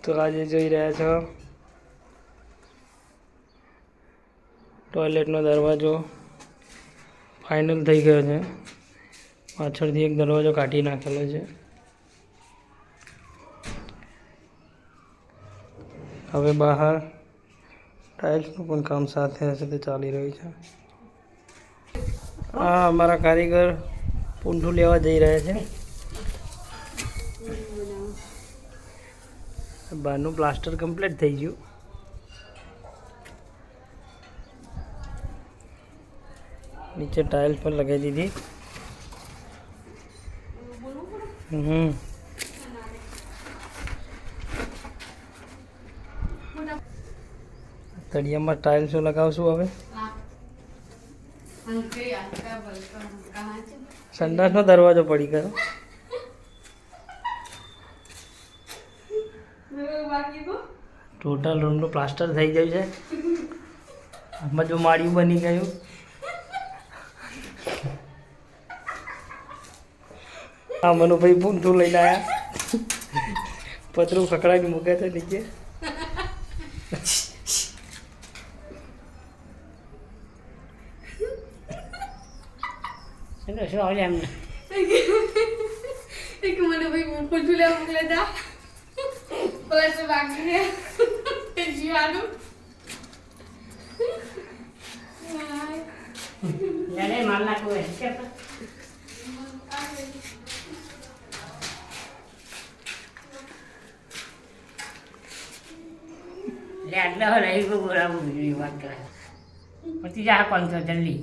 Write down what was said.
તો આજે જોઈ રહ્યા છો ટોયલેટનો દરવાજો ફાઇનલ થઈ ગયો છે. પાછળથી એક દરવાજો કાઢી નાખેલો છે. હવે બહાર ટાઇલ્સનું પણ કામ સાથે સાથે ચાલી રહ્યું છે. આ અમારા કારીગર પૂંઠું લેવા જઈ રહ્યા છે. બહારનું પ્લાસ્ટર કમ્પ્લીટ થઈ ગયું. નીચે ટાઇલ્સ પર લગાવી દીધી. તળિયામાં ટાઇલ્સો લગાવશું. હવે સંડાસનો દરવાજો પડી ગયો. ટોટલ રૂમનું પ્લાસ્ટર થઈ ગયું છે. આમાં જો માળિયું બની ગયું. હા, મનુભાઈ પૂંઠું લઈને આવ્યા. પતરું ખકડાવી મૂકે છે નીચે. શું આવે એમને એક મને ભાઈ પૂંઠું લેવા મોકલે જા પ્લસ બાકી છે જીવાનું લડે માર નાખવું હોય કે લે આટલા રહી ગયો બોલાવું વાત કરે પછી જા 500 જલ્દી